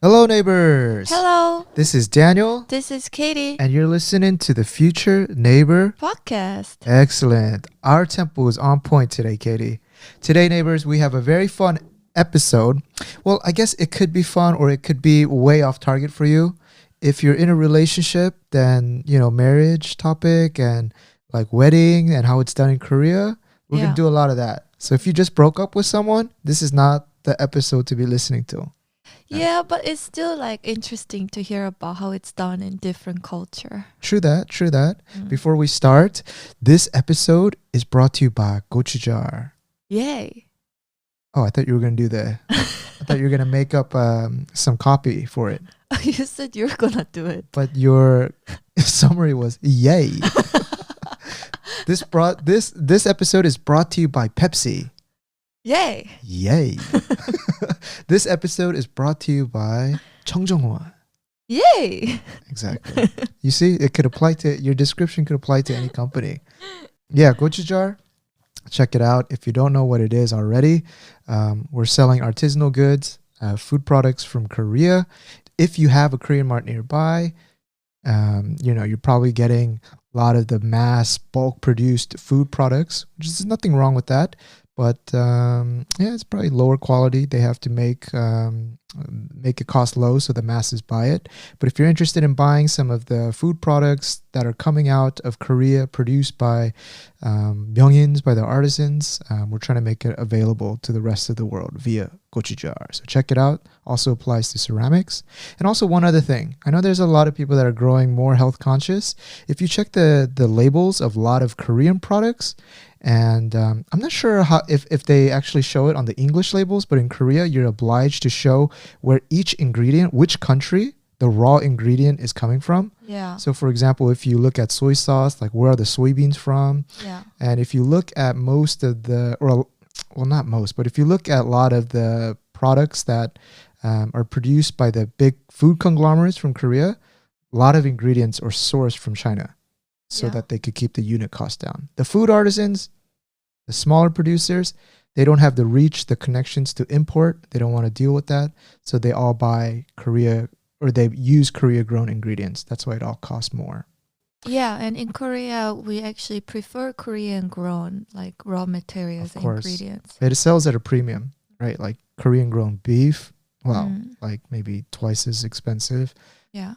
Hello, neighbors. Hello, This is Daniel, this is Katie. and you're listening to the Future Neighbor Podcast. Excellent. Our tempo is on point today, Katie. Today, neighbors, we have a very fun episode. Well, I guess it could be fun or it could be way off target for you. If you're in a relationship, then, marriage topic and like wedding and how it's done in Korea, we're going Yeah. to do a lot of that. So if you just broke up with someone, this is not the episode to be listening to. Yeah, but it's still interesting to hear about how it's done in different culture. True that. Mm. Before we start, this episode is brought to you by gochujang. Yay. Oh, I thought you were going to I thought you were going to make up some copy for it. You said you were gonna do it. But your summary was yay. This episode is brought to you by Pepsi. Yay. Yay. This episode is brought to you by 청정원. Yay. Exactly. You see, your description could apply to any company. Yeah, gochujang. Check it out. If you don't know what it is already, we're selling artisanal goods, food products from Korea. If you have a Korean mart nearby, you're probably getting a lot of the mass bulk produced food products, which is nothing wrong with that. But it's probably lower quality. They have to make it cost low so the masses buy it. But if you're interested in buying some of the food products that are coming out of Korea, produced by Myeongins, by the artisans, we're trying to make it available to the rest of the world via gochujang. So check it out. Also applies to ceramics. And also one other thing. I know there's a lot of people that are growing more health conscious. If you check the labels of a lot of Korean products, and I'm not sure if they actually show it on the English labels, but in Korea, you're obliged to show where each ingredient, which country the raw ingredient is coming from. Yeah. So, for example, if you look at soy sauce, like where are the soybeans from? Yeah. And if you look at most of the, well, not most, but if you look at a lot of the products that are produced by the big food conglomerates from Korea, a lot of ingredients are sourced from China, so that they could keep the unit cost down. The food artisans, the smaller producers, they don't have the reach, the connections to import. They don't want to deal with that. So they all buy Korea, or they use Korea-grown ingredients. That's why it all costs more. Yeah, and in Korea, we actually prefer Korean-grown, like raw materials and ingredients. It sells at a premium, right? Like Korean-grown beef, like maybe twice as expensive. Yeah.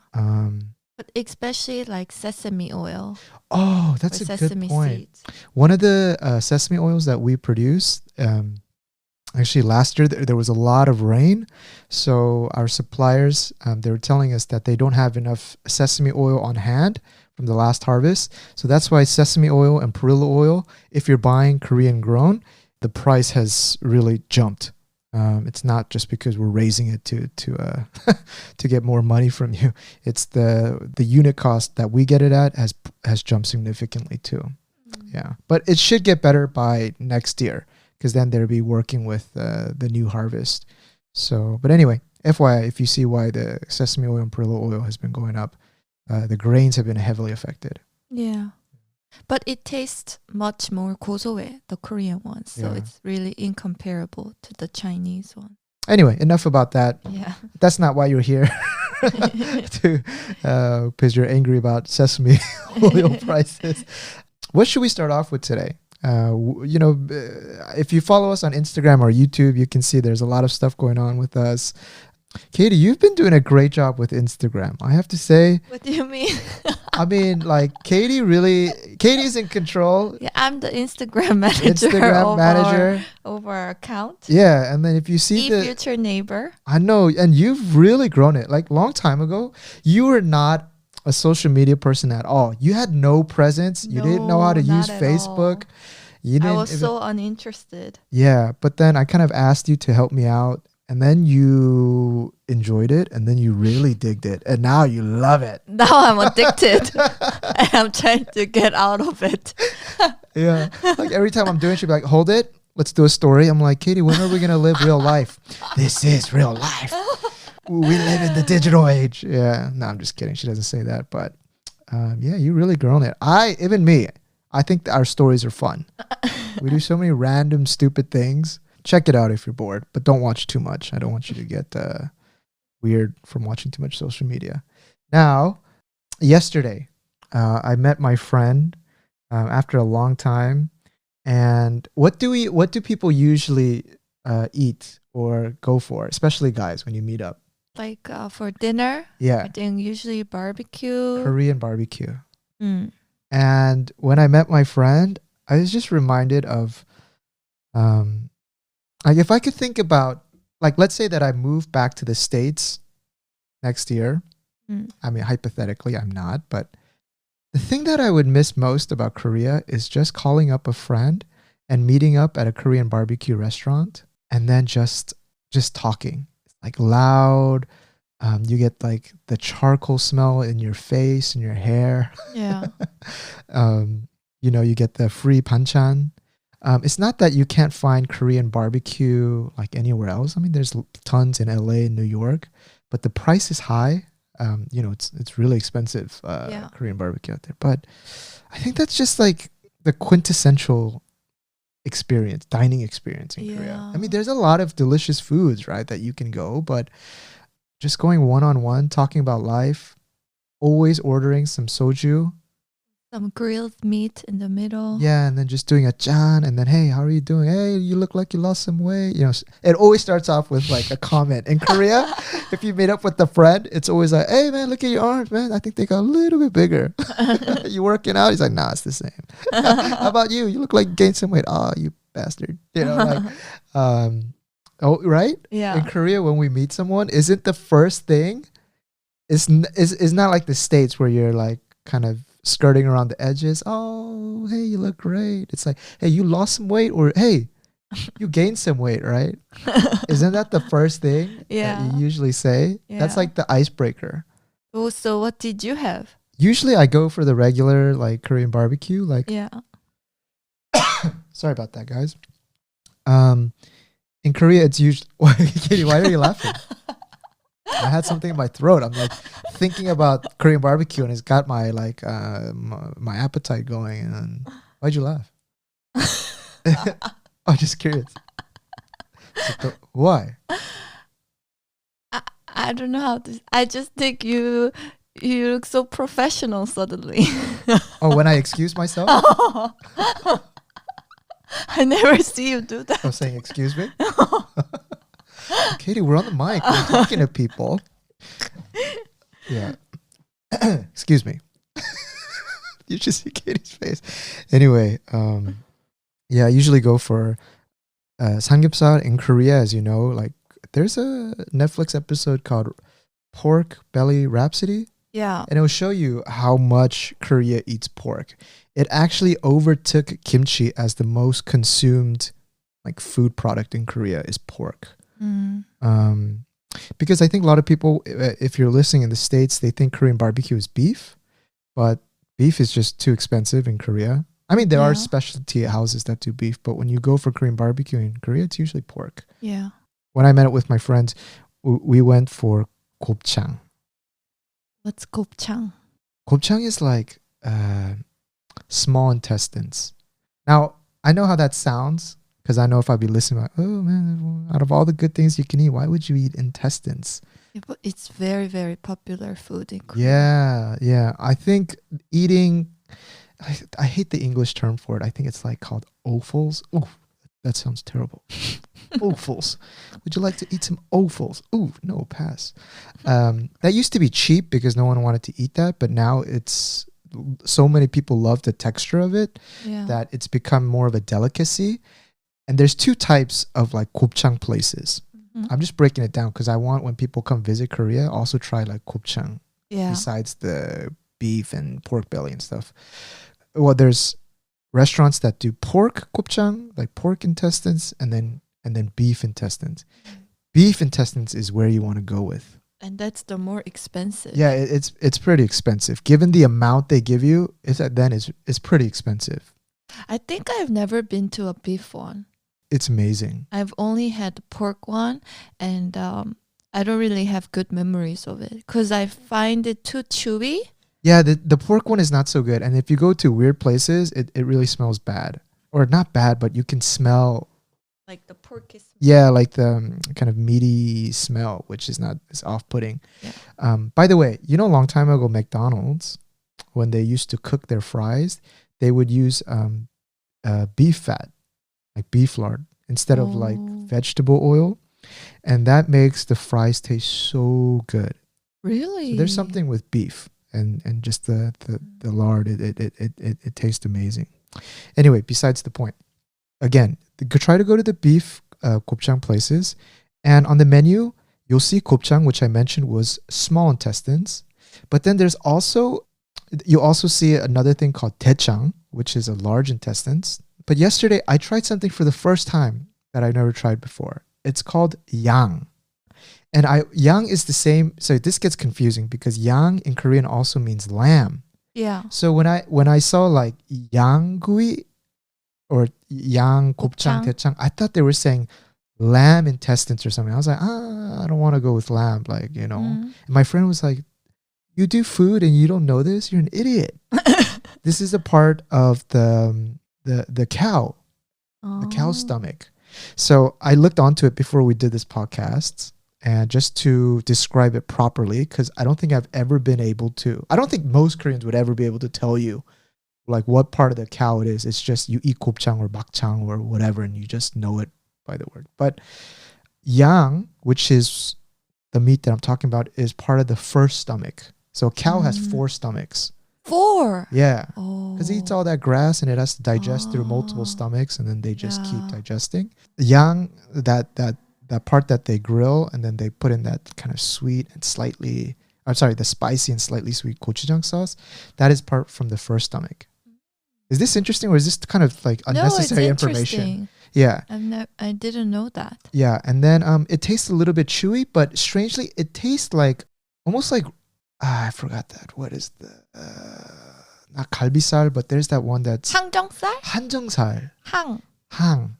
But especially like sesame oil. Oh, that's a good point. Seeds. One of the sesame oils that we produce, actually last year there was a lot of rain. So our suppliers, they were telling us that they don't have enough sesame oil on hand from the last harvest. So that's why sesame oil and perilla oil, if you're buying Korean grown, the price has really jumped. It's not just because we're raising it to get more money from you. It's the unit cost that we get it at has jumped significantly too. Yeah, but it should get better by next year, because then they'll be working with the new harvest. So, but anyway, FYI, if you see why the sesame oil and perilla oil has been going up, the grains have been heavily affected. Yeah. But it tastes much more 고소해, the Korean one. So it's really incomparable to the Chinese one. Anyway, enough about that. Yeah. That's not why you're here. Because you're angry about sesame oil prices. What should we start off with today? If you follow us on Instagram or YouTube, you can see there's a lot of stuff going on with us. Katie, you've been doing a great job with Instagram, I have to say. What do you mean? I mean, like Katie's in control. Yeah, I'm the Instagram manager over our account. Yeah, and then if you see the future neighbor. I know, and you've really grown it. Like long time ago, you were not a social media person at all. You had no presence. You didn't know how to use Facebook. I was so uninterested. Yeah, but then I kind of asked you to help me out. And then you enjoyed it, and then you really digged it, and now you love it. Now I'm addicted. And I'm trying to get out of it. Yeah. Like every time I'm doing it, she'll be like, hold it, let's do a story. I'm like, Katie, when are we going to live real life? This is real life. We live in the digital age. Yeah. No, I'm just kidding. She doesn't say that. But you really grown it. Even me, I think our stories are fun. We do so many random, stupid things. Check it out if you're bored, but don't watch too much. I don't want you to get weird from watching too much social media. Now, yesterday, I met my friend after a long time. And what do people usually eat or go for, especially guys when you meet up? Like for dinner, Yeah, I think usually barbecue. Korean barbecue. Mm. And when I met my friend, I was just reminded of, like if I could think about, like let's say that I move back to the States next year. Mm. I mean, hypothetically, I'm not, but the thing that I would miss most about Korea is just calling up a friend and meeting up at a Korean barbecue restaurant and then just talking. It's like loud. You get like the charcoal smell in your face and your hair. Yeah. You get the free banchan. It's not that you can't find Korean barbecue like anywhere else. I mean, there's tons in LA and New York, but the price is high. It's really expensive Korean barbecue out there. But I think that's just like the quintessential dining experience in Korea. I mean, there's a lot of delicious foods, right, that you can go, but just going one-on-one, talking about life, always ordering some soju. Some grilled meat in the middle. Yeah, and then just doing a jan, and then, hey, how are you doing? Hey, you look like you lost some weight. It always starts off with like a comment. In Korea, if you meet up with a friend, it's always like, hey, man, look at your arms, man. I think they got a little bit bigger. You working out? He's like, nah, it's the same. How about you? You look like you gained some weight. Oh, you bastard. Right? Yeah. In Korea, when we meet someone, isn't the first thing, is not like the States where you're like kind of skirting around the edges. Oh, hey, you look great. It's like, hey, you lost some weight, or hey, you gained some weight, right? Isn't that the first thing that you usually say? Yeah. That's like the icebreaker. Oh, so what did you have? Usually I go for the regular like Korean barbecue. Like, Yeah. Sorry about that, guys. In Korea, it's usually... Katie, why are you laughing? I had something in my throat. I'm like thinking about Korean barbecue, and it's got my like my appetite going. And why'd you laugh? I'm just curious. Why? I don't know how to. I just think you look so professional suddenly. Oh, when I excuse myself? I never see you do that. I'm saying excuse me. Katie, we're on the mic. We're talking to people. Yeah. Excuse me. You should see Katie's face. Anyway, I usually go for samgyeopsal in Korea, as you know. Like, there's a Netflix episode called Pork Belly Rhapsody. Yeah. And it will show you how much Korea eats pork. It actually overtook kimchi as the most consumed like food product in Korea is pork. Because I think a lot of people, if you're listening in the States, they think Korean barbecue is beef, but beef is just too expensive in Korea. I mean, there are specialty houses that do beef, but when you go for Korean barbecue in Korea, it's usually pork. Yeah. When I met up with my friends, we went for gopchang. What's gopchang? Gopchang is like small intestines. Now, I know how that sounds. Because I know if I'd be listening, like, oh man, out of all the good things you can eat, why would you eat intestines? Yeah, but it's very, very popular food in Korea. Yeah. I think eating, I hate the English term for it. I think it's like called offals. Oh, that sounds terrible. Offals. Would you like to eat some offals? Ooh, no, pass. That used to be cheap because no one wanted to eat that, but now it's so many people love the texture of it that it's become more of a delicacy. And there's two types of like gopchang places. Mm-hmm. I'm just breaking it down because I want when people come visit Korea, also try like gopchang besides the beef and pork belly and stuff. Well, there's restaurants that do pork gopchang, like pork intestines, and then beef intestines. Beef intestines is where you want to go with. And that's the more expensive. Yeah, it's pretty expensive. Given the amount they give you, it's pretty expensive. I think I've never been to a beef one. It's amazing. I've only had the pork one, and I don't really have good memories of it because I find it too chewy. Yeah, the pork one is not so good. And if you go to weird places, it really smells bad. Or not bad, but you can smell... Like the pork is Yeah, like the kind of meaty smell, which is not as off-putting. Yeah. By the way, a long time ago, McDonald's, when they used to cook their fries, they would use beef fat, like beef lard, instead of like vegetable oil, and that makes the fries taste so good. Really? So there's something with beef and just the lard. It tastes amazing. Anyway, besides the point. Again, try to go to the beef gopchang places, and on the menu you'll see gopchang, which I mentioned was small intestines, but then you also see another thing called daechang, which is a large intestines. But yesterday I tried something for the first time that I've never tried before. It's called yang. And yang is the same. So this gets confusing because yang in Korean also means lamb. Yeah. So when I saw like yang gui or yang gopchang daechang, I thought they were saying lamb intestines or something. I was like, I don't want to go with lamb, And my friend was like, you do food and you don't know this? You're an idiot. This is a part of the cow, the cow's stomach. So I looked onto it before we did this podcast, and just to describe it properly, because I don't think I've ever been able to. I don't think most Koreans would ever be able to tell you like what part of the cow it is. It's just you eat gopchang or bakchang or whatever, and you just know it by the word. But yang, which is the meat that I'm talking about, is part of the first stomach. So a cow has 4 stomachs. 4? Yeah. Because it eats all that grass and it has to digest through multiple stomachs, and then they just keep digesting. Yang, that part that they grill and then they put in that kind of sweet and the spicy and slightly sweet gochujang sauce, that is part from the first stomach. Is this interesting, or is this kind of like unnecessary information? Yeah. I didn't know that. Yeah, and then it tastes a little bit chewy, but strangely, it tastes like almost like I forgot that. What is the not galbisal, but there's that one that's 항정살? 한정살. 항.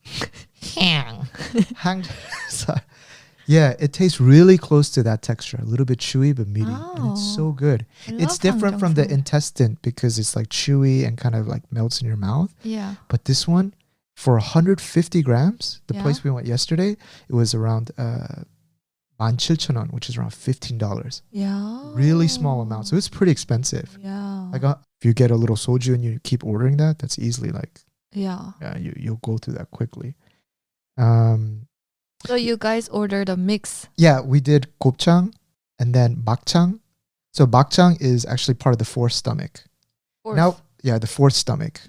Yeah, it tastes really close to that texture. A little bit chewy but meaty. And it's so good. It's different from the intestine because it's like chewy and kind of like melts in your mouth. Yeah. But this one, for 150 grams, the place we went yesterday, it was around 17,000원, which is around $15. Yeah. Really small amount. So it's pretty expensive. Yeah. Like if you get a little soju and you keep ordering that, that's easily like you'll go through that quickly. So you guys ordered a mix. Yeah, we did gopchang and then bakchang. So bakchang is actually part of the 4th stomach. Now, yeah, the 4th stomach.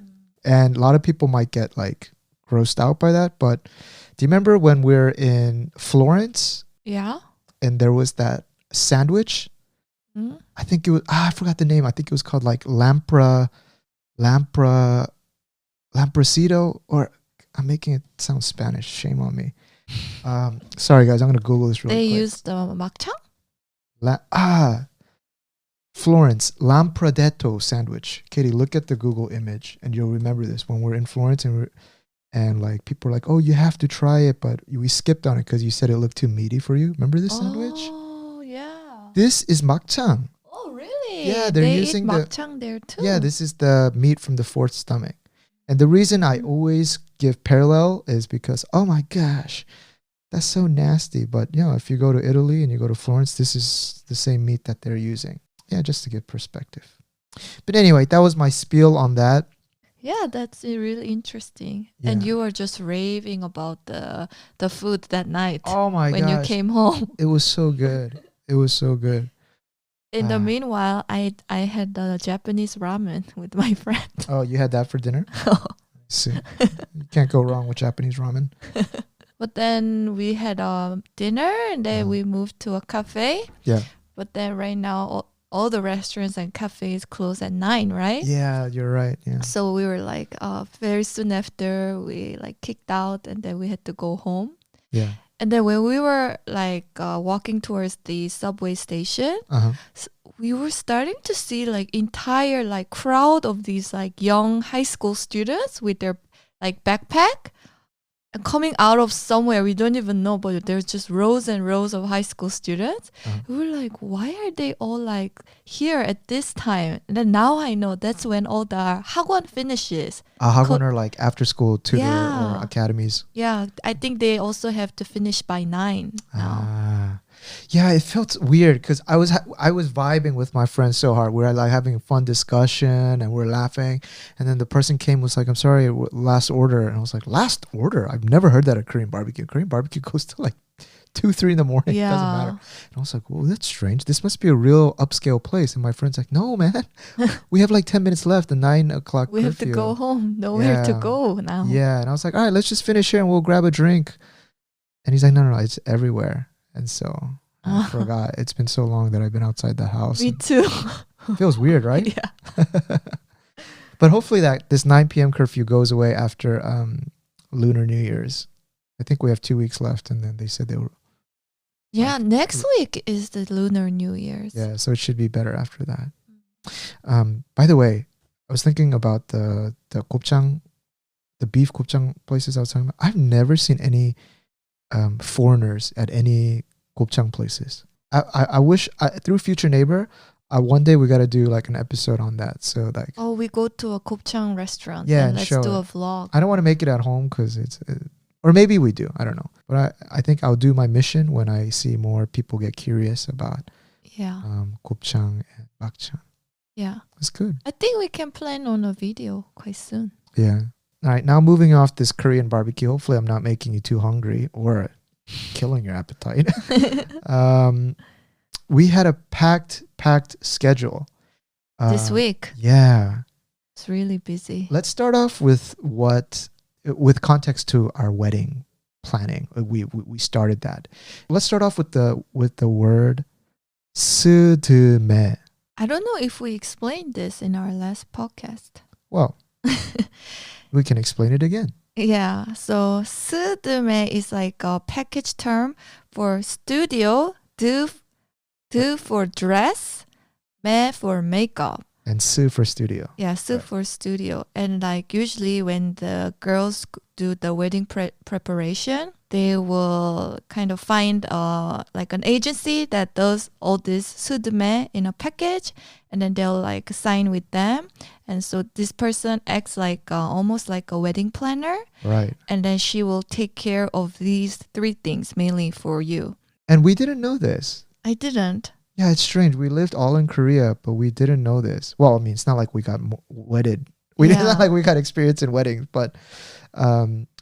And a lot of people might get like grossed out by that, but do you remember when we're in Florence? Yeah. And there was that sandwich? I think it was I forgot the name. I think it was called like lamprasito, or I'm making it sound Spanish. Shame on me. Sorry guys, I'm gonna Google this really quick. They used makchang? Florence Lampredetto sandwich. Katie, look at the Google image and you'll remember this. When we're in Florence and like people are like, oh, you have to try it, but we skipped on it because you said it looked too meaty for you. Remember this sandwich? Oh yeah. This is makchang. Oh really? Yeah, they're using eat makchang there too. Yeah, this is the meat from the 4th stomach. And the reason I always give parallel is because, oh my gosh, that's so nasty. But if you go to Italy and you go to Florence, this is the same meat that they're using. Yeah, just to get perspective. But anyway, that was my spiel on that. Yeah, that's really interesting. Yeah. And you were just raving about the food that night. Oh my gosh. When you came home. It was so good. It was so good. In the meanwhile, I had the Japanese ramen with my friend. Oh, you had that for dinner? See, you can't go wrong with Japanese ramen. But then we had dinner and then we moved to a cafe. Yeah. But then right now, all the restaurants and cafes close at 9, right? Yeah, you're right. Yeah. So we were like, very soon after we like kicked out and then we had to go home. Yeah. And then when we were like walking towards the subway station, we were starting to see like entire like crowd of these like young high school students with their like backpack. coming out of somewhere we don't even know, but there's just rows and rows of high school students. We were like, why are they all like here at this time? And then now I know that's when all the 학원 finishes. 학원 are like after school tutor Yeah. or academies. Yeah, I think they also have to finish by 9 now. Yeah, it felt weird because I was vibing with my friends so hard. We were like having a fun discussion and we're laughing. And then the person came was like, I'm sorry, last order. And I was like, last order? I've never heard that at Korean barbecue. Korean barbecue goes to like 2, 3 in the morning. Yeah. It doesn't matter. And I was like, well, that's strange. This must be a real upscale place. And my friend's like, no, man. We have like 10 minutes left. The 9 o'clock We have to go home. Nowhere to go now. Yeah. And I was like, all right, let's just finish here and we'll grab a drink. And he's like, no, it's everywhere. And so I forgot. It's been so long that I've been outside the house. Me too. Feels weird, right? Yeah. But hopefully that this 9 p.m. curfew goes away after Lunar New Year's. I think we have 2 weeks left, and then they said they were. Yeah, next week is the Lunar New Year's. Yeah, so it should be better after that. By the way, I was thinking about the gopchang, the beef gopchang places I was talking about. I've never seen any foreigners at any gopchang places. I wish through Future Neighbor, one day we got to do like an episode on that. So like, we go to a gopchang restaurant. Yeah, and let's do a vlog. I don't want to make it at home because it's, or maybe we do. I don't know. But I think I'll do my mission when I see more people get curious about gopchang and bakchang. Yeah, it's good. I think we can plan on a video quite soon. Yeah. All right. Now moving off this Korean barbecue. Hopefully, I'm not making you too hungry or killing your appetite. We had a packed schedule this week. Yeah, it's really busy. Let's start off with context to our wedding planning. We started that. Let's start off with the word Seu-deu-meh. I don't know if we explained this in our last podcast. Well, we can explain it again. Yeah, so Seu-deu-meh is like a package term for studio, do for dress, meh for makeup. And Seu for studio. Yeah, Seu for studio. And like usually when the girls do the wedding preparation, they will kind of find like an agency that does all this Seu-deu-meh in a package, and then they'll like sign with them. And so this person acts like almost like a wedding planner. Right. And then she will take care of these 3 things mainly for you. And we didn't know this. I didn't. Yeah, it's strange. We lived all in Korea, but we didn't know this. Well, I mean, it's not like we got wedded. It's not like we got experience in weddings, but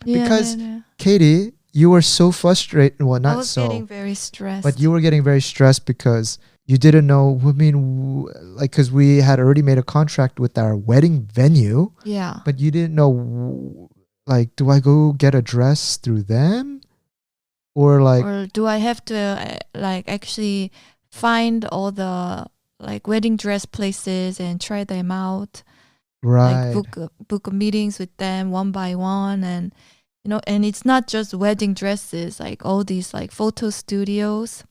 because Katie, you were so frustrated. Well, not so. I was getting very stressed. But you were getting very stressed because you didn't know. I mean, like, because we had already made a contract with our wedding venue. Yeah. But you didn't know, like, do I go get a dress through them? Or do I have to like actually find all the like wedding dress places and try them out? Right. Like book meetings with them one by one, and and it's not just wedding dresses, like all these like photo studios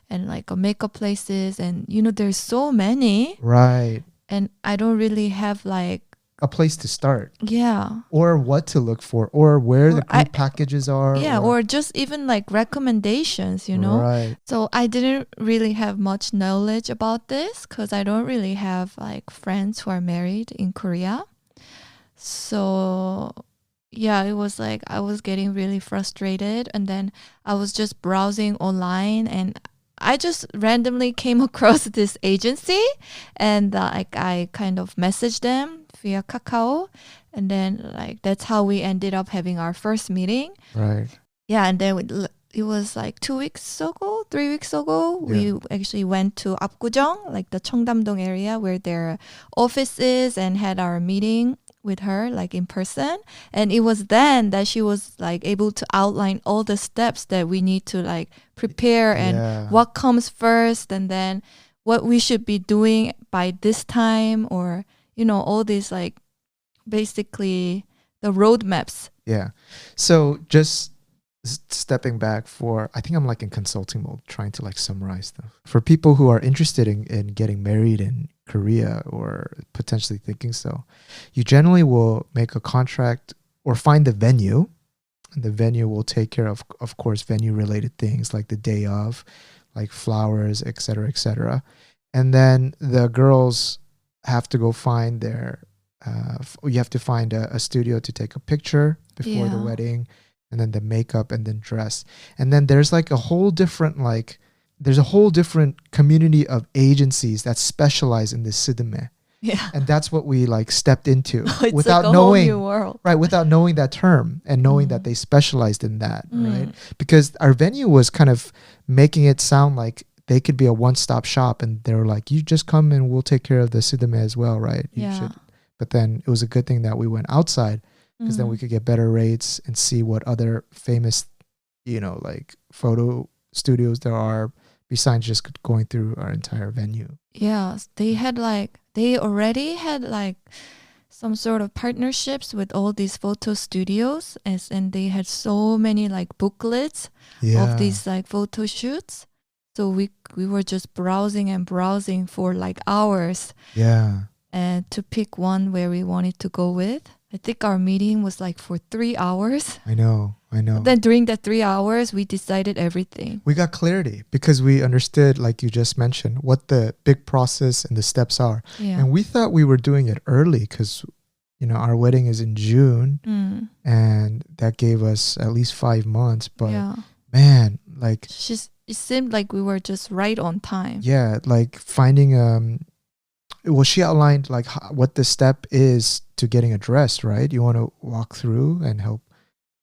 and like makeup places, and there's so many. Right. And I don't really have like a place to start. Yeah. Or what to look for, or where the group packages are. Yeah, or just even like recommendations, Right. So I didn't really have much knowledge about this because I don't really have like friends who are married in Korea. So yeah, it was like I was getting really frustrated, and then I was just browsing online, and I just randomly came across this agency, and like I kind of messaged them via Kakao, and then like that's how we ended up having our first meeting. Right. Yeah, and then it was like 3 weeks ago, we actually went to Apgujeong, like the Cheongdam-dong area where their office is, and had our meeting with her like in person. And it was then that she was like able to outline all the steps that we need to like prepare and what comes first, and then what we should be doing by this time, or all these like basically the roadmaps. Yeah. So just stepping back I think I'm like in consulting mode, trying to like summarize stuff. For people who are interested in getting married in Korea or potentially thinking so, you generally will make a contract or find the venue, and the venue will take care of course, venue related things like the day of, like flowers, etc., etc. And then the girls have to go find their. You have to find a studio to take a picture before the wedding, and then the makeup, and then dress, and then there's like a whole different there's a whole different community of agencies that specialize in this Seu-deu-meh. Yeah. And that's what we like stepped into It's without like a knowing, whole new world. right? Without knowing that term and knowing that they specialized in that, right? Because our venue was kind of making it sound like they could be a one-stop shop, and they were like, "You just come and we'll take care of the Seu-deu-meh as well, right?" You should. But then it was a good thing that we went outside, because then we could get better rates and see what other famous, like photo studios there are besides just going through our entire venue. Yeah, they already had like some sort of partnerships with all these photo studios, and they had so many like booklets of these like photo shoots. So we were just browsing and browsing for like hours. Yeah. And to pick one where we wanted to go with. I think our meeting was like for 3 hours. I know. Then during that 3 hours, we decided everything. We got clarity because we understood, like you just mentioned, what the big process and the steps are. Yeah. And we thought we were doing it early because, our wedding is in June, and that gave us at least 5 months. But man, like it seemed like we were just right on time. Yeah, like finding well, she outlined like what the step is to getting a dress, right? You want to walk through and help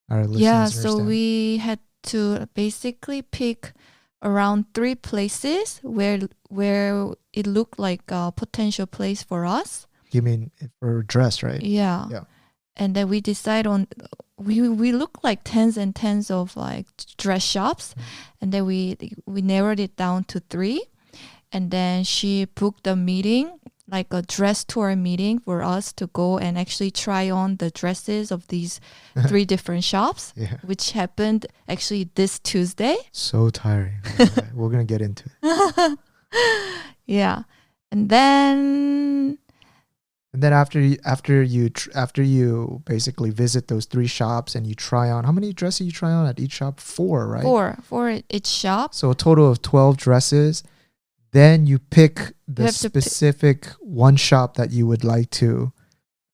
our listeners understand. So we had to basically pick around 3 places where it looked like a potential place for us. You mean for a dress, right? Yeah. And then we decide on, we looked like tens and tens of like dress shops, and then we narrowed it down to 3, and then she booked a meeting, like a dress tour meeting for us to go and actually try on the dresses of these 3 different shops, which happened actually this Tuesday. So tiring. We're going to get into it. Yeah. And then after you basically visit those 3 shops and you try on, how many dresses you try on at each shop? 4, right? 4 at each shop. So a total of 12 dresses. Then you pick the specific one shop that you would like to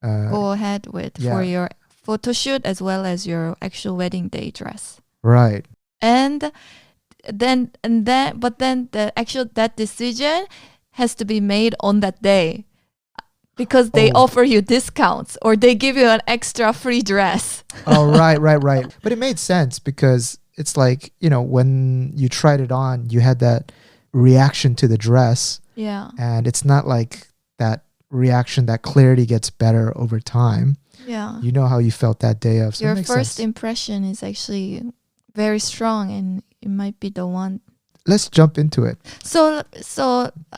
go ahead with for your photo shoot as well as your actual wedding day dress. Right. But then that decision has to be made on that day, because they offer you discounts or they give you an extra free dress. Oh, right. But it made sense because it's like, when you tried it on, you had that reaction to the dress. Yeah. And it's not like that reaction, that clarity gets better over time. Yeah. You know how you felt that day of. So your first impression is actually very strong, and it might be the one. Let's jump into it. So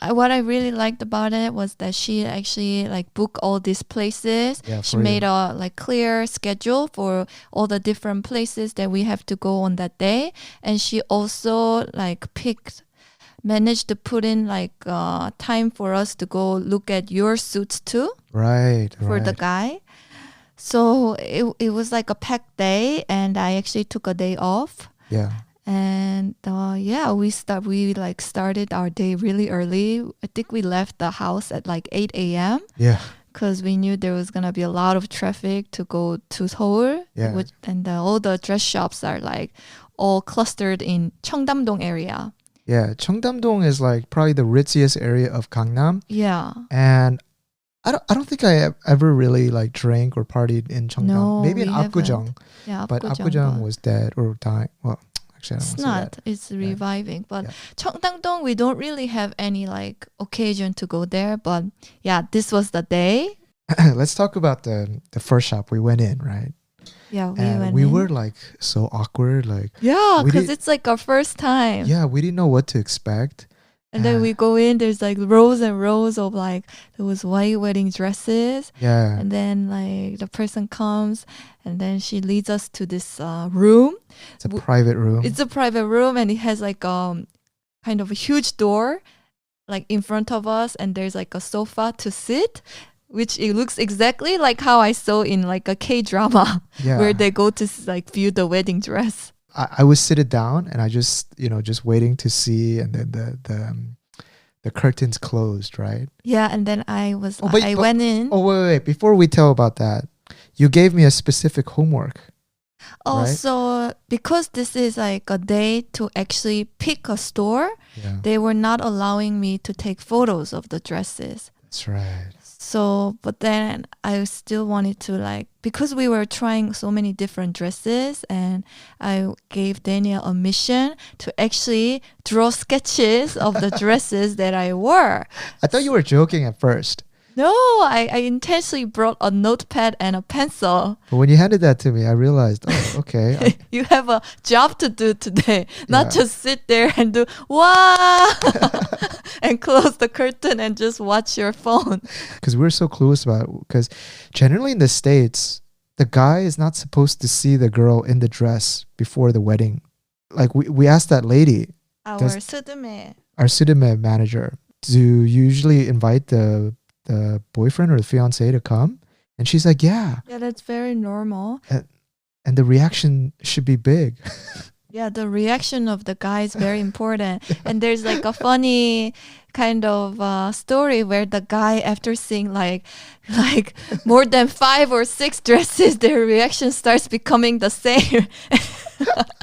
what I really liked about it was that she actually like booked all these places. Yeah, she made a like clear schedule for all the different places that we have to go on that day, and she also like managed to put in like time for us to go look at your suits too. Right. For the guy. So it was like a packed day, and I actually took a day off. Yeah. And we started our day really early. I think we left the house at like 8 a.m. Yeah. Because we knew there was going to be a lot of traffic to go to Seoul. Yeah. And all the dress shops are like all clustered in Cheongdam-dong area. Yeah, Cheongdam-dong is like probably the ritziest area of Gangnam. Yeah. And I don't think I ever really like drank or partied in Cheongdam. No, maybe in Apgujeong. Yeah, but Apgujeong was dead or dying. Well, actually, I don't it's want not. to say that. It's reviving. But Cheongdam-dong, we don't really have any like occasion to go there. But yeah, this was the day. Let's talk about the first shop we went in, right? Yeah, we were like so awkward, like because it's like our first time. Yeah, we didn't know what to expect. And then we go in, there's like rows and rows of like those white wedding dresses. Yeah. And then like the person comes, and then she leads us to this room. It's a private room. It's a private room, and it has like kind of a huge door like in front of us, and there's like a sofa to sit which it looks exactly like how I saw in like a K-drama Yeah. where they go to like view the wedding dress. I was seated down and I just, just waiting to see, and then the curtains closed, right? Yeah, and then I but- went in. Oh, wait. Before we tell about that, you gave me a specific homework. right? So because this is like a day to actually pick a store, Yeah, they were not allowing me to take photos of the dresses. that's right. So, but then I still wanted to like, because we were trying so many different dresses, and I gave Daniel a mission to actually draw sketches of the dresses that I wore. I thought you were joking at first. No, I intentionally brought a notepad and a pencil. But when you handed that to me, I realized, oh, okay. You have a job to do today, not Yeah. just sit there and do wow and close the curtain and just watch your phone. Because we're so clueless about it. Because generally in the States, the guy is not supposed to see the girl in the dress before the wedding. Like we asked that lady, Our Does- Seu-deu-meh. our Seu-deu-meh manager, to usually invite the boyfriend or the fiance to come. And she's like, yeah. Yeah, that's very normal. And the reaction should be big. Yeah, the reaction of the guy is very important. And there's like a funny kind of story where the guy, after seeing like more than 5 or 6 dresses, their reaction starts becoming the same.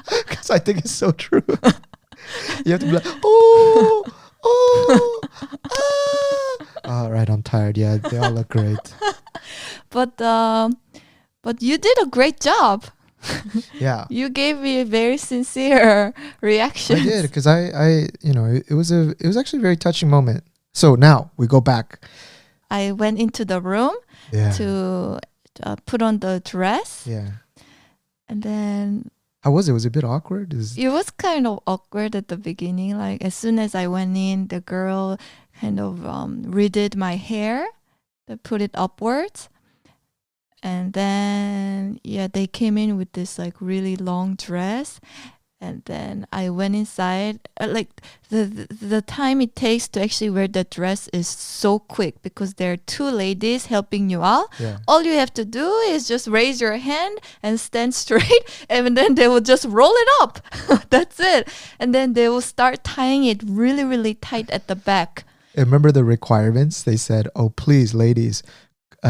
Because I think it's so true. You have to be like, oh, all right, I'm tired. Yeah, they all look great. But you did a great job. Yeah, You gave me a very sincere reaction. I did, because it was actually a very touching moment. So now we go back. I went into the room Yeah, to put on the dress, yeah. and then How was it? Was it a bit awkward? it was kind of awkward at the beginning. Like as soon as I went in, the girl kind of redid my hair, they put it upwards, and then they came in with this like really long dress, and then I went inside. Like the time it takes to actually wear the dress is so quick because there are 2 ladies helping you out. Yeah. All you have to do is just raise your hand and stand straight, and then they will just roll it up. That's it. And then they will start tying it really, really tight at the back. And remember the requirements? They said, "Oh, please, ladies,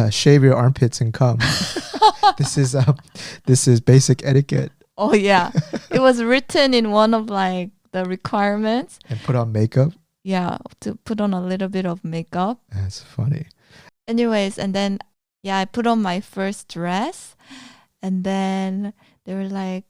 shave your armpits and come." This is basic etiquette. Oh yeah, it was written in one of like the requirements. And put on makeup. Yeah, to put on a little bit of makeup. That's funny. Anyways, and then I put on my first dress, and then they were like,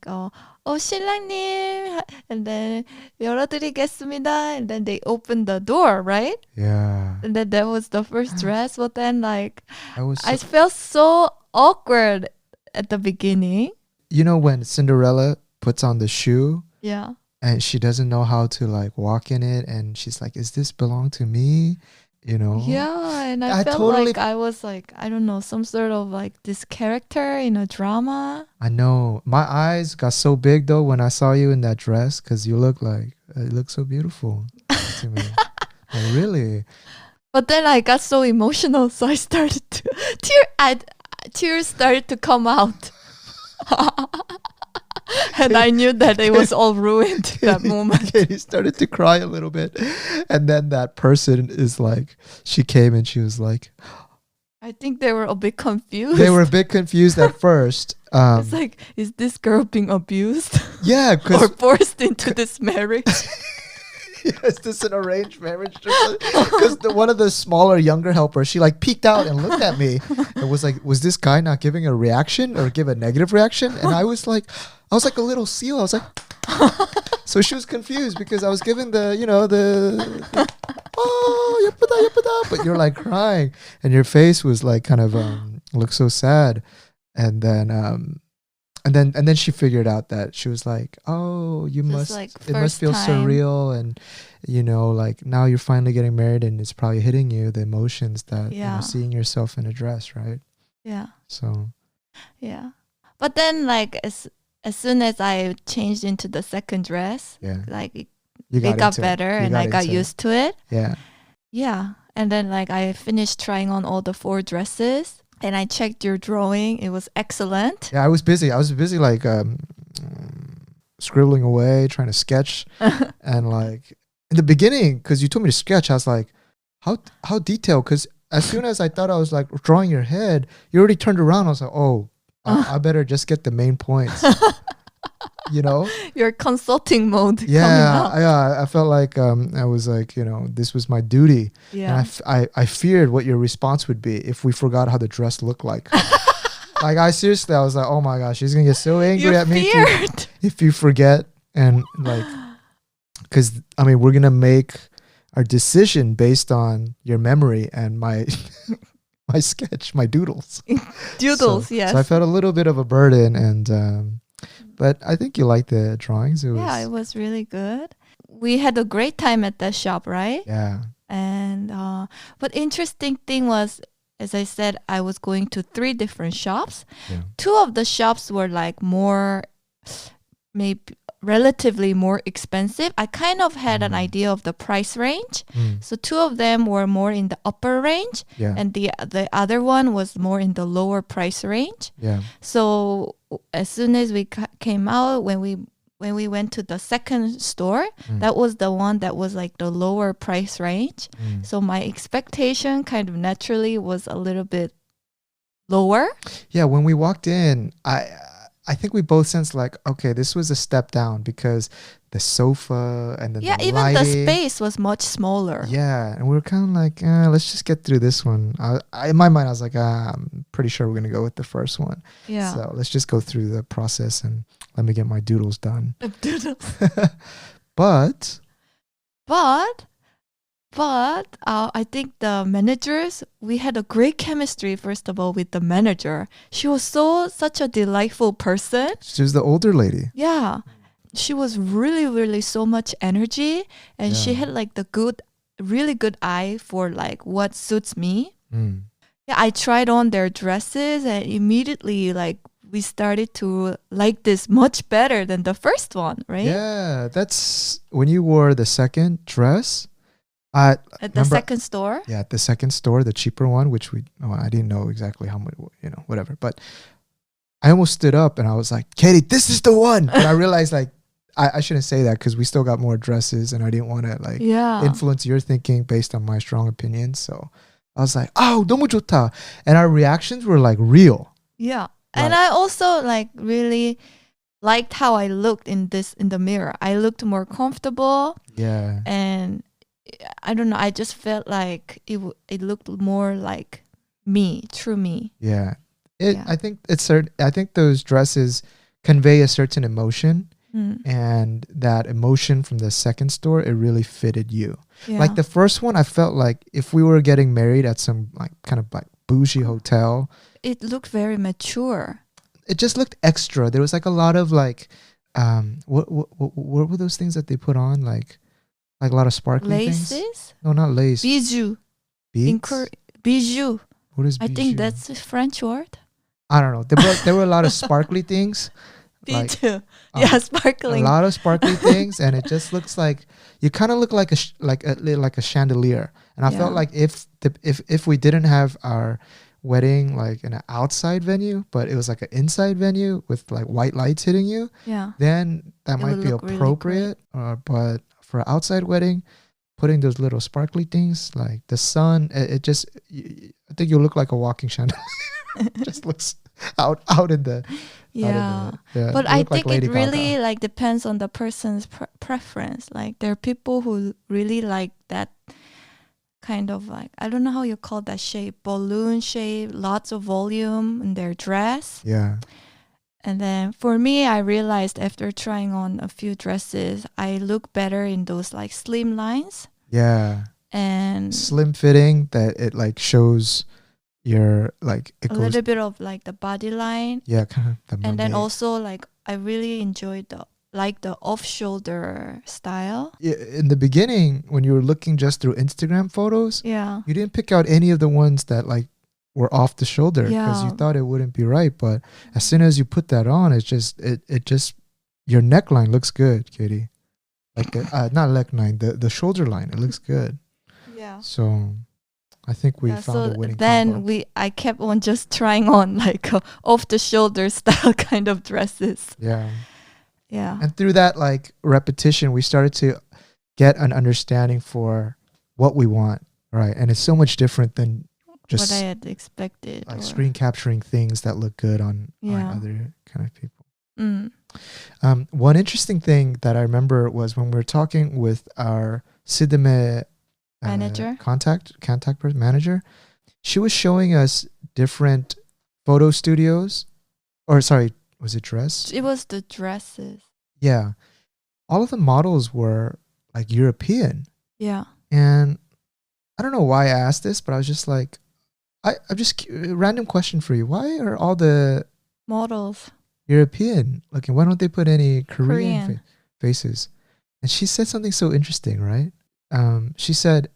신랑님, and then 열어드리겠습니다, and then they opened the door, right? Yeah, And then that was the first dress. But then like I I felt so awkward at the beginning. when Cinderella puts on the shoe Yeah. and she doesn't know how to like walk in it, and she's like, "Is this belong to me?" Yeah, and I I felt totally- like I was like, I don't know, some sort of like this character in a drama. I know. My eyes got so big though when I saw you in that dress, because you look so beautiful to me. Like, really? But then I got so emotional, so I started to tears started to come out. And I knew that it was all ruined that moment. Katie started to cry a little bit, and then that person is like, she came and she was like, I think they were a bit confused. they were a bit confused at first. It's like, is this girl being abused Yeah, or because forced into this marriage? is this an arranged marriage? Because one of the smaller, younger helpers, she like peeked out and looked at me and was like, was this guy not giving a reaction or give a negative reaction? And I was like a little seal. I was like, so she was confused because I was giving the oh, 예쁘다, 예쁘다, but you're like crying and your face was like kind of looked so sad. And then she figured out that she was like, oh, it must feel time. surreal, and like now you're finally getting married and it's probably hitting you, the emotions that seeing yourself in a dress, right? Yeah. So Yeah. But then like as soon as I changed into the second dress, yeah, like you it got into it. better You and I got into it. used to it. Yeah. Yeah. And then like I finished trying on all the 4 dresses and I checked your drawing. It was excellent. Yeah, I was busy. Like scribbling away, trying to sketch. And like in the beginning, because you told me to sketch, I was like, how detailed? Because as soon as I thought I was like drawing your head, you already turned around. I was like, oh, I better just get the main points. You know? Your consulting mode coming Yeah, out. I felt like I was like, you know, this was my duty. Yeah. And I feared what your response would be if we forgot how the dress looked like. Like I was like, oh my gosh, she's gonna get so angry at me if you forget. And like, because I mean, we're gonna make our decision based on your memory and my my sketch, my doodles. Yes. So I felt a little bit of a burden, and but I think you liked the drawings. It was really good. We had a great time at that shop, right? Yeah. And but interesting thing was, as I said, I was going to 3 different shops. Yeah. 2 of the shops were like more, maybe relatively more expensive. I kind of had an idea of the price range. So 2 of them were more in the upper range, and the other one was more in the lower price range. Yeah. So as soon as we came out, when we went to the second store, that was the one that was like the lower price range. So my expectation kind of naturally was a little bit lower. Yeah, when we walked in, I think we both sensed like, okay, this was a step down because the sofa and then the even lighting, the space was much smaller. Yeah, and we were kind of like, let's just get through this one. In my mind, I was like, I'm pretty sure we're going to go with the first one. Yeah. So let's just go through the process and let me get my doodles done. But I think the managers, we had a great chemistry, first of all, with the manager. She was such a delightful person. She was the older lady. Yeah. She was really, really so much energy. And she had like really good eye for like what suits me. Yeah, I tried on their dresses and immediately like we started to like this much better than the first one, right? Yeah, that's when you wore the second dress. At the second store? Yeah, at the second store, the cheaper one, which I didn't know exactly how much, whatever. But I almost stood up and I was like, Katie, this is the one. But I realized like, I shouldn't say that because we still got more dresses and I didn't want to like influence your thinking based on my strong opinions. So I was like, oh, 너무 좋다. And our reactions were like real. Yeah. And I also like really liked how I looked in the mirror. I looked more comfortable. Yeah. And I don't know. I just felt like it looked more like me, true me. Yeah. I think I think those dresses convey a certain emotion, and that emotion from the second store, it really fitted you. Yeah. Like the first one, I felt like if we were getting married at some like kind of like bougie hotel, it looked very mature. It just looked extra. There was like a lot of like, what were those things that they put on like a lot of sparkly Laces? things? No, not lace. Bijou. Bijou. What is bijou? I think that's a French word. I don't know. There were a lot of sparkly things. Bijou. Yeah, sparkling. A lot of sparkly things, and it just looks like you kind of look like a chandelier. And I felt like if we didn't have our wedding like in an outside venue, but it was like an inside venue with like white lights hitting you, then that might be appropriate. But for an outside wedding, putting those little sparkly things like the sun, I think you look like a walking chandelier. It just looks out in the but I think like it really like depends on the person's preference. Like there are people who really like that kind of like, I don't know how you call that shape, balloon shape, lots of volume in their dress. Yeah. And then for me, I realized after trying on a few dresses, I look better in those like slim lines. Yeah. And slim fitting that it like shows your like a little bit of like the body line. Yeah, kind of. And then also like I really enjoyed the off shoulder style. Yeah, in the beginning when you were looking just through Instagram photos, you didn't pick out any of the ones that like were off the shoulder because you thought it wouldn't be right. But as soon as you put that on, it just your neckline looks good, Katie. Like not neckline, the shoulder line, it looks good. Yeah. So I think we found the winning then combo. I kept on just trying on like off the shoulder style kind of dresses. Yeah. Yeah. And through that like repetition, we started to get an understanding for what we want, right? And it's so much different than just what I had expected. like screen capturing things that look good on other kind of people. Mm. One interesting thing that I remember was when we were talking with our Seu-deu-meh Manager? contact person manager, she was showing us different photo studios, or sorry, was it dress? It was the dresses. Yeah. All of the models were like European. Yeah. And I don't know why I asked this, but I was just like, I'm just random question for you. Why are all the models European looking? Why don't they put any Korean faces? And she said something so interesting, right? She said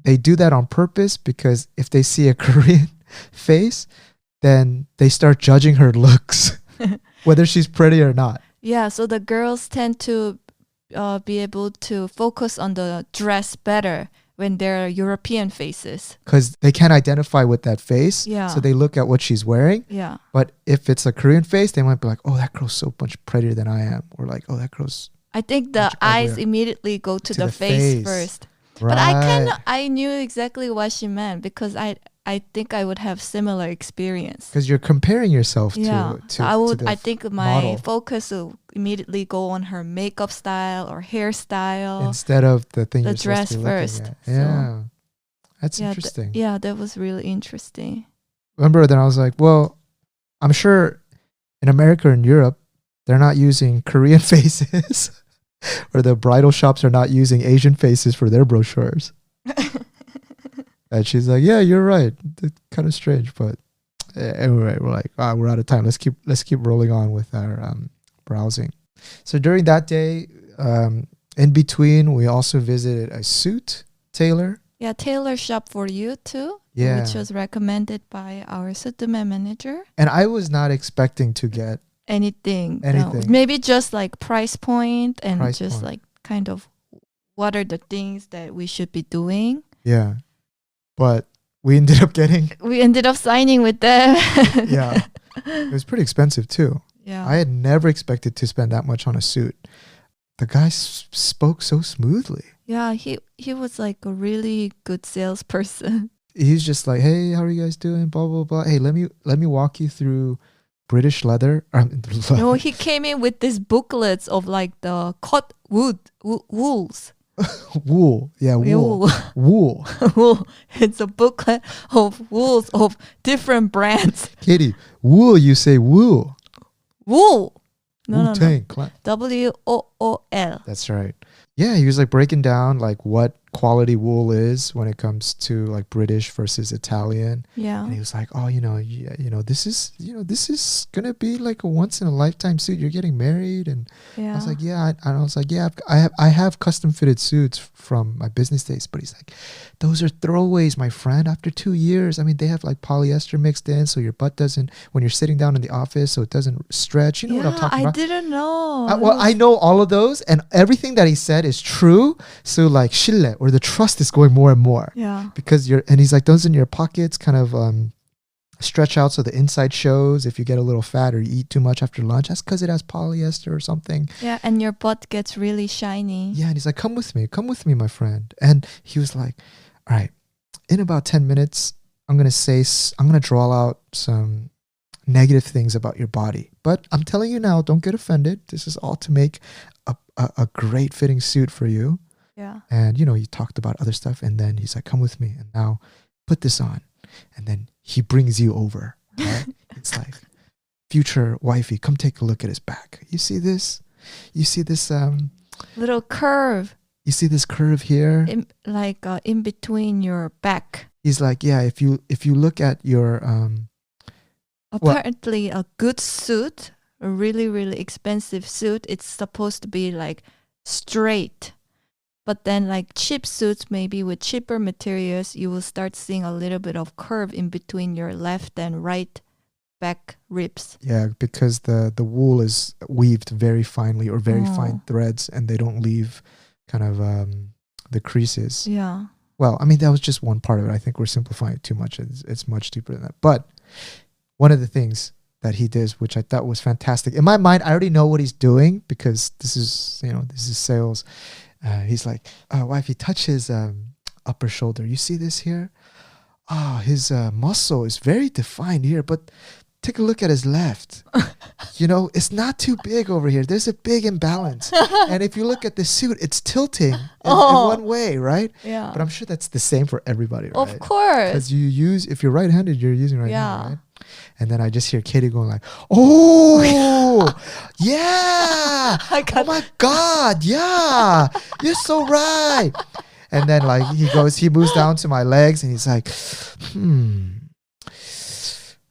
they do that on purpose because if they see a Korean face, then they start judging her looks, whether she's pretty or not. Yeah, so the girls tend to be able to focus on the dress better when they're European faces. Because they can't identify with that face. Yeah. So they look at what she's wearing. Yeah. But if it's a Korean face, they might be like, oh, that girl's so much prettier than I am. Or like, oh, that girl's... I think the eyes immediately go to the face first. Right. But I knew exactly what she meant because I think I would have similar experience. Because you're comparing yourself to I think my model. focus will immediately go on her makeup style or hairstyle instead of the thing you're dress supposed to be first. looking at. Yeah, that's interesting. That was really interesting. Remember, then I was like, well, I'm sure in America and Europe, they're not using Korean faces, or the bridal shops are not using Asian faces for their brochures. And she's like, yeah, you're right. It's kind of strange, but anyway, we're like, we're out of time. Let's keep rolling on with our browsing. So during that day, in between, we also visited a suit tailor. Yeah, tailor shop for you too. Yeah, which was recommended by our Seu-deu-meh manager. And I was not expecting to get anything. No. Maybe just like price point and like kind of what are the things that we should be doing. Yeah. But we ended up signing with them. Yeah. It was pretty expensive too. Yeah. I had never expected to spend that much on a suit. The guy spoke so smoothly. Yeah, he was like a really good salesperson. He's just like, hey, how are you guys doing? Blah, blah, blah. Hey, let me walk you through British leather. No, he came in with these booklets of like the cut wools. Wool. Yeah, wool. Wool. Wool. It's a booklet of wools of different brands. Katie, wool, you say wool. Wool. No. WOOL. That's right. Yeah, he was like breaking down like what quality wool is when it comes to like British versus Italian. Yeah. And he was like, oh, this is gonna be like a once in a lifetime suit. You're getting married, and I was like, yeah. And I was like, yeah, I have custom fitted suits from my business days. But he's like, those are throwaways, my friend. After 2 years, I mean, they have like polyester mixed in, so your butt doesn't, when you're sitting down in the office, so it doesn't stretch. You know what I'm talking about? I didn't know. I know all of those, and everything that he said is true. So like 신뢰, or the trust is going more and more. Yeah. Because and he's like, those in your pockets kind of stretch out so the inside shows if you get a little fat or you eat too much after lunch. That's because it has polyester or something. Yeah, and your butt gets really shiny. Yeah, and he's like, come with me, my friend. And he was like, all right, in about 10 minutes, I'm going to draw out some negative things about your body. But I'm telling you now, don't get offended. This is all to make a great fitting suit for you. Yeah. And, he talked about other stuff. And then he's like, come with me. And now put this on. And then he brings you over. Right? It's like, future wifey, come take a look at his back. You see this? You see this little curve? You see this curve here? In between your back. He's like, yeah, if you look at your... apparently a good suit, a really, really expensive suit, it's supposed to be like straight. But then like cheap suits, maybe with cheaper materials, you will start seeing a little bit of curve in between your left and right back ribs. Yeah, because the wool is weaved very finely, or very fine threads, and they don't leave kind of the creases. Yeah. well, I mean, that was just one part of it. I think we're simplifying it too much. It's much deeper than that. But one of the things that he did, which I thought was fantastic. In my mind, I already know what he's doing because this is sales. He's like, wifey, touch his upper shoulder. You see this here? His muscle is very defined here, but take a look at his left. It's not too big over here. There's a big imbalance. And if you look at the suit, it's tilting in one way, right? Yeah. But I'm sure that's the same for everybody, right? Of course. Because if you're right-handed, you're using right-handed, right? And then I just hear Katie going like, oh, yeah. Oh my God, yeah. You're so right. And then like he moves down to my legs and he's like,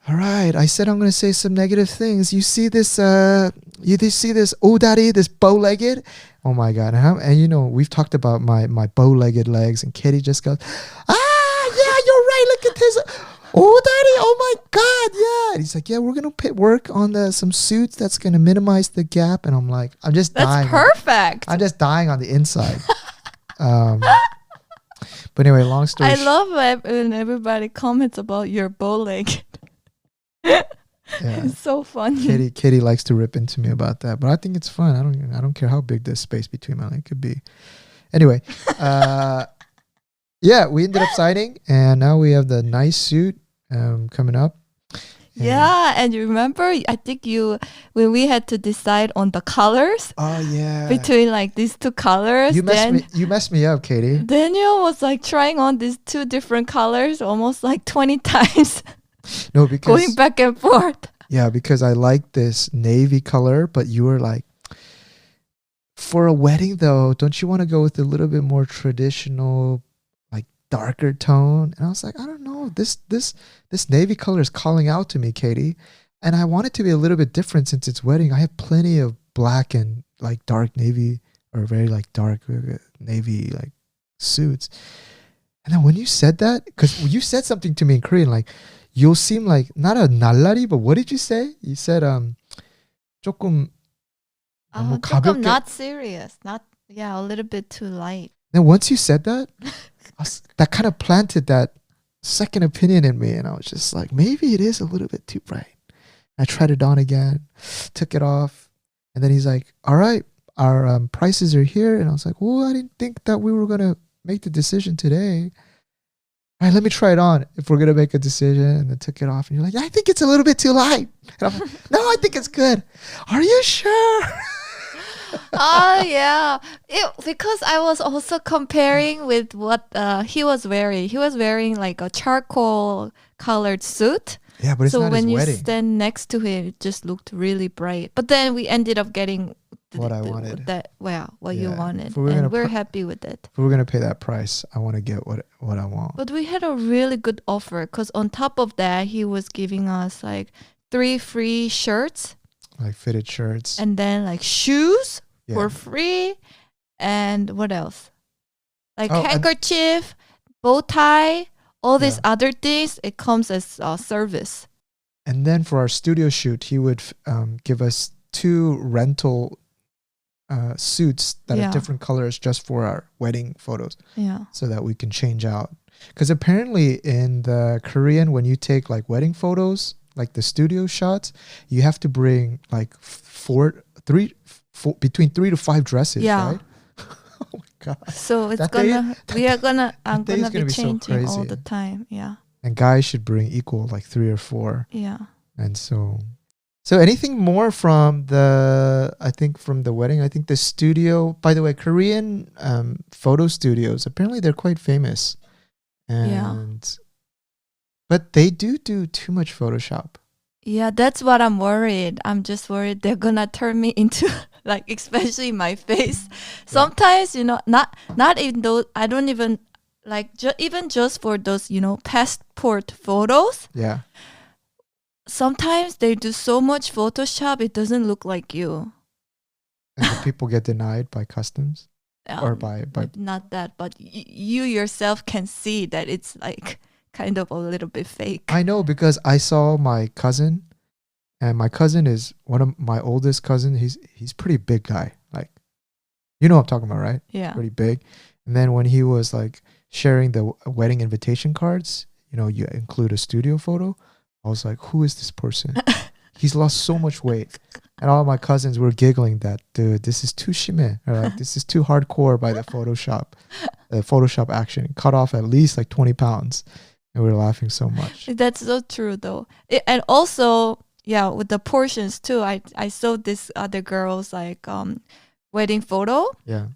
all right, I said I'm going to say some negative things. You see this, odari, this bow-legged? Oh my God. And we've talked about my bow-legged legs, and Katie just goes, yeah, you're right. Look at this. Odari, oh my God, yeah. And he's like, yeah, we're going to work on some suits that's going to minimize the gap. And I'm like, I'm just dying. That's perfect. I'm just dying on the inside. But anyway, long story I love when everybody comments about your bow-legged. Yeah. It's so funny. Katie likes to rip into me about that, but I think it's fun. I don't care how big the space between my legs could be. Anyway, yeah, we ended up signing, and now we have the nice suit coming up. Yeah, and you remember, I think when we had to decide on the colors. Oh yeah. Between like these two colors. You messed me up, Katie. Daniel was like trying on these two different colors almost like 20 times. No, because going back and forth. Yeah, because I like this navy color, but you were like, for a wedding though, don't you want to go with a little bit more traditional, like darker tone? And I was like, I don't know, this navy color is calling out to me, Katie, and I want it to be a little bit different since it's wedding. I have plenty of black and like dark navy or very like dark navy like suits. And then when you said that, because you said something to me in Korean, like, you'll seem like not a 날라리, but what did you say? You said 조금 조금 not serious, a little bit too light. Then once you said that, that kind of planted that second opinion in me, and I was just like, maybe it is a little bit too bright. I tried it on again, took it off, and then he's like, all right, our prices are here, and I was like, well, I didn't think that we were gonna make the decision today. All right, let me try it on if we're going to make a decision. And then took it off. And you're like, I think it's a little bit too light. And I'm like, no, I think it's good. Are you sure? Oh, yeah. Because I was also comparing with what he was wearing. He was wearing like a charcoal colored suit. Yeah, but it's not his wedding. So when you stand next to him, it just looked really bright. But then we ended up getting what I wanted. What you wanted. And we're happy with it. If we're going to pay that price, I want to get what I want. But we had a really good offer because on top of that, he was giving us like 3 free shirts. Like fitted shirts. And then like shoes for free. And what else? Like handkerchief, bow tie, all these other things. It comes as a service. And then for our studio shoot, he would give us 2 rental suits that are different colors just for our wedding photos. Yeah. So that we can change out. Because apparently in the Korean, when you take like wedding photos, like the studio shots, you have to bring like between 3 to 5 dresses, right? Oh my God. So I'm gonna be changing all the time. Yeah. And guys should bring equal, like 3 or 4. Yeah. And so anything more from the wedding? I think the studio, by the way, Korean photo studios, apparently they're quite famous. But they do too much Photoshop. Yeah, that's what I'm worried. I'm just worried they're gonna turn me into like, especially my face. Sometimes, not even though I don't even like even just for those, passport photos. Yeah. Sometimes they do so much Photoshop, it doesn't look like you. And the people get denied by customs? Or by not that, but you yourself can see that it's like kind of a little bit fake. I know, because I saw my cousin, and my cousin is one of my oldest cousins. He's pretty big guy. Like, you know what I'm talking about, right? Yeah. Pretty big. And then when he was like sharing the wedding invitation cards, you include a studio photo. I was like, who is this person? He's lost so much weight. And all my cousins were giggling that, dude, this is too shime. Or like, this is too hardcore by the Photoshop action. Cut off at least like 20 pounds. And we were laughing so much. That's so true, though. And also, yeah, with the portions too. I saw this other girl's like wedding photo. Yeah.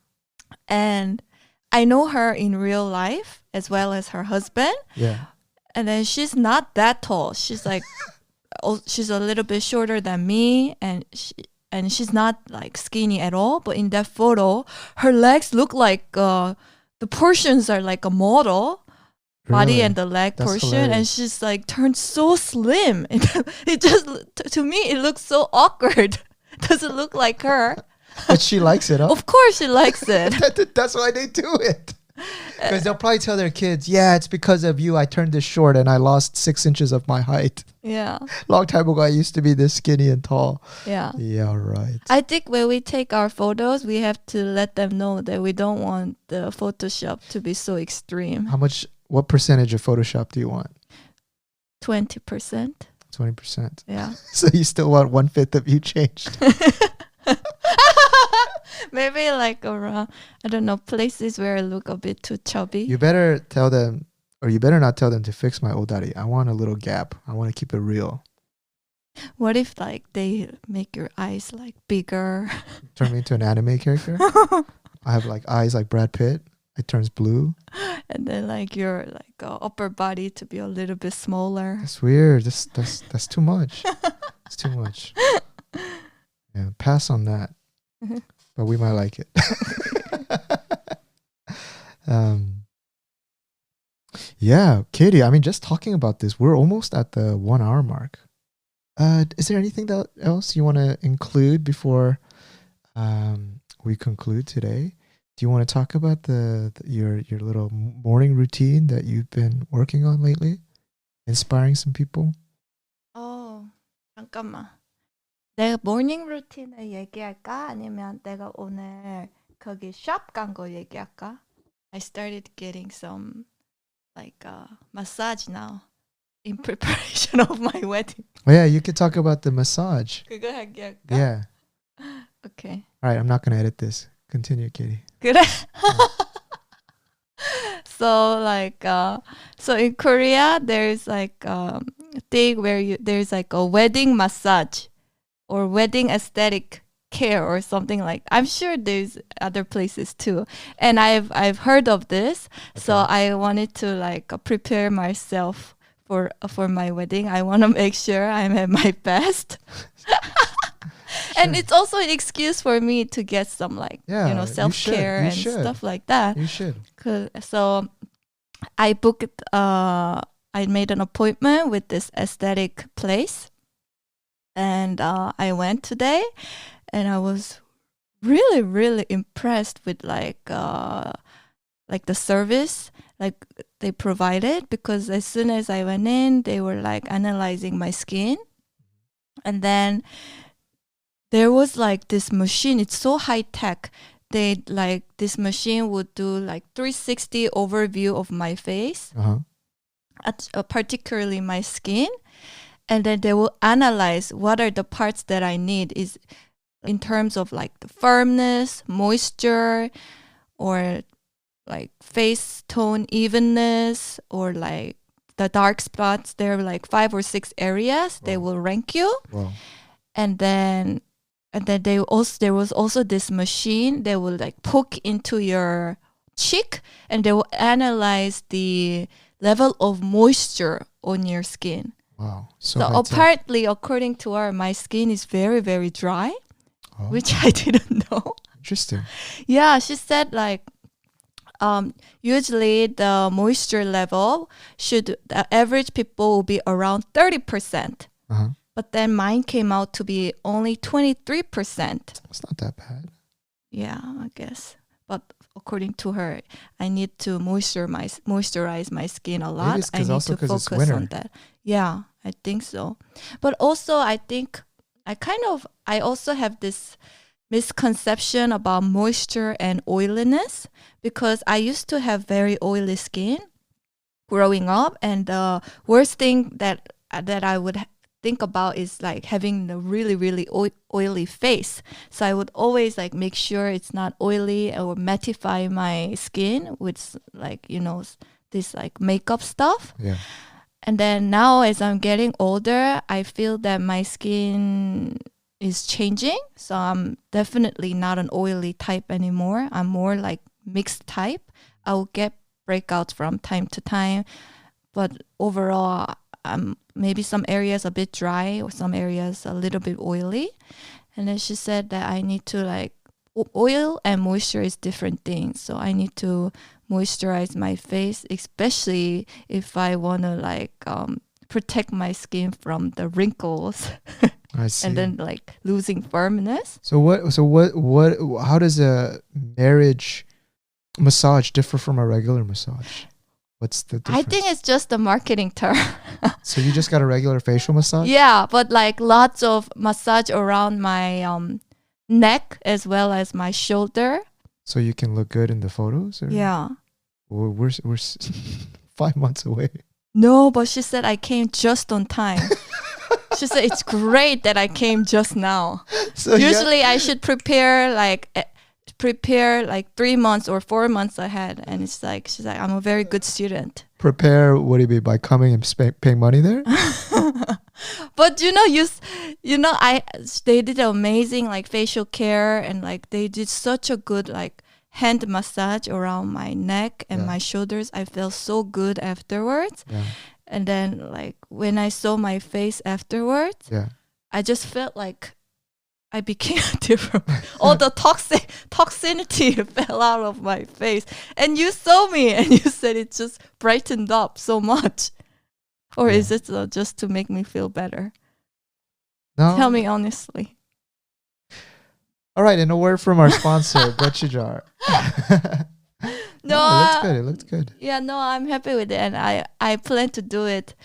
And I know her in real life as well as her husband. Yeah. And then she's not that tall. She's like, she's a little bit shorter than me, and she's not like skinny at all. But in that photo, her legs look like the portions are like a model. Body Really? and the leg That's portion, hilarious. and she's like turned so slim. It just, to me, it looks so awkward. Doesn't look like her. But she likes it, huh? Of course, she likes it. That's why they do it. Because they'll probably tell their kids, yeah, it's because of you. I turned this short and I lost 6 inches of my height. Yeah, Long time ago, I used to be this skinny and tall. yeah. Yeah, right. I think when we take our photos, we have to let them know that we don't want the Photoshop to be so extreme. What percentage of Photoshop do you want? 20%. 20%. Yeah. So you still want 1/5 of you changed? Maybe like around, I don't know, places where I look a bit too chubby. You better tell them, or you better not tell them to fix my odari. I want a little gap. I want to keep it real. What if like they make your eyes like bigger? Turn me into an anime character. I have like eyes like Brad Pitt. It turns blue. And then like your like upper body to be a little bit smaller. That's weird. That's too much. It's too much. Yeah, pass on that. But we might like it. Yeah, Katie, I mean, just talking about this, we're almost at the 1 hour mark. Is there anything else you want to include before we conclude today? Do you want to talk about your little morning routine that you've been working on lately? Inspiring some people? 잠깐만. 내가 모닝 루틴을 얘기할까? 아니면 내가 오늘 거기 샵 간 거 얘기할까? I started getting some like massage now in preparation of my wedding. Oh yeah, you could talk about the massage. 그거 얘기할까? Yeah. Okay. All right, I'm not going to edit this. Continue, Katie. 그래? So like so in Korea there's like thing where there's like a wedding massage or wedding aesthetic care or something like. I'm sure there's other places too, and I've heard of this. Okay. So I wanted to like prepare myself for my wedding. I want to make sure I'm at my best. And it's also an excuse for me to get some like self-care and stuff like that. You should. So I booked I made an appointment with this aesthetic place, and I went today, and I was really, really impressed with like the service like they provided, because as soon as I went in, they were like analyzing my skin, and then there was like this machine. It's so high tech. They like this machine would do like 360 overview of my face, particularly my skin, and then they will analyze what are the parts that I need is in terms of like the firmness, moisture, or like face tone evenness, or like the dark spots. There are like 5 or 6 areas. Wow. They will rank you. Wow. And then there was also this machine. They will like poke into your cheek, and they will analyze the level of moisture on your skin. Wow. So apparently, according to her, my skin is very, very dry, which I didn't know. Interesting. Yeah, she said like usually the moisture level the average people will be around 30%. But then mine came out to be only 23%. It's not that bad. Yeah, I guess. But according to her, I need to moisturize my skin a lot. Maybe it's I need also to focus on that. Yeah, I think so. But also, I think I also have this misconception about moisture and oiliness, because I used to have very oily skin growing up, and the worst thing that I would think about is like having a really really oily face. So I would always like make sure it's not oily or mattify my skin with like this like makeup stuff. Yeah. And then now as I'm getting older, I feel that my skin is changing. So I'm definitely not an oily type anymore. I'm more like mixed type. I will get breakouts from time to time, but overall, maybe some areas a bit dry or some areas a little bit oily. And then she said that I need to like oil and moisture is different things. So I need to moisturize my face, especially if I want to like protect my skin from the wrinkles. I see. And then like losing firmness. So what how does a marriage massage differ from a regular massage? What's the difference? I think it's just a marketing term. So you just got a regular facial massage? Yeah, but like lots of massage around my neck as well as my shoulder. So you can look good in the photos? Or? Yeah. We're 5 months away. No, but she said I came just on time. She said it's great that I came just now. So usually I should prepare like 3 months or 4 months ahead, and it's like she's like I'm a very good student. Prepare? What do you mean by coming and paying money there? But they did amazing like facial care, and like they did such a good like hand massage around my neck and my shoulders. I felt so good afterwards. Yeah. And then like when I saw my face afterwards, I just felt like I became different. All the toxicity fell out of my face. And you saw me and you said it just brightened up so much. Or is it just to make me feel better? No. Tell me honestly. All right, and a word from our sponsor, Gochujang. No, it looked good. Yeah, no, I'm happy with it, and I plan to do it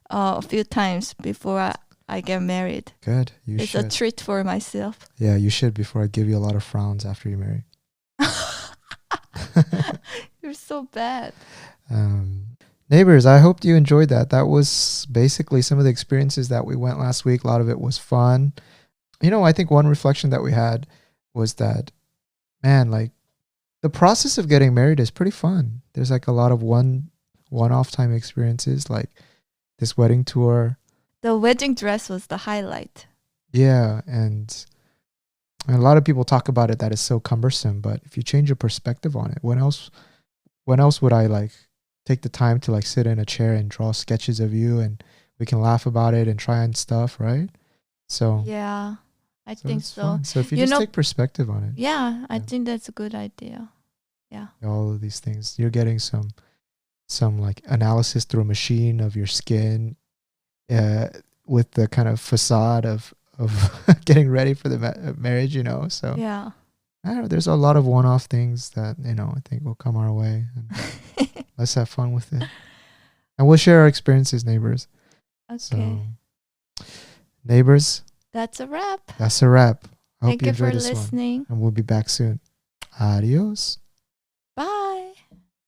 a few times before I get married. Good, it's a treat for myself. Yeah, you should before I give you a lot of frowns after you marry. You're so bad. Neighbors, I hope you enjoyed that. That was basically some of the experiences that we went last week. A lot of it was fun. I think one reflection that we had was that, man, like the process of getting married is pretty fun. There's like a lot of one-off time experiences, like this wedding tour. The wedding dress was the highlight. Yeah, and a lot of people talk about it that it's so cumbersome, but if you change your perspective on it, when else would I like take the time to like sit in a chair and draw sketches of you and we can laugh about it and try on stuff, right? So yeah. I think so. Fun. So if you just take perspective on it. Yeah, I think that's a good idea. Yeah. All of these things. You're getting some like analysis through a machine of your skin with the kind of facade of getting ready for the marriage, So yeah. I don't know. There's a lot of one-off things that, I think will come our way. And let's have fun with it. And we'll share our experiences, neighbors. Okay. So, neighbors. That's a wrap. That's a wrap. I hope Thank you for enjoyed this listening. one. And we'll be back soon. Adios.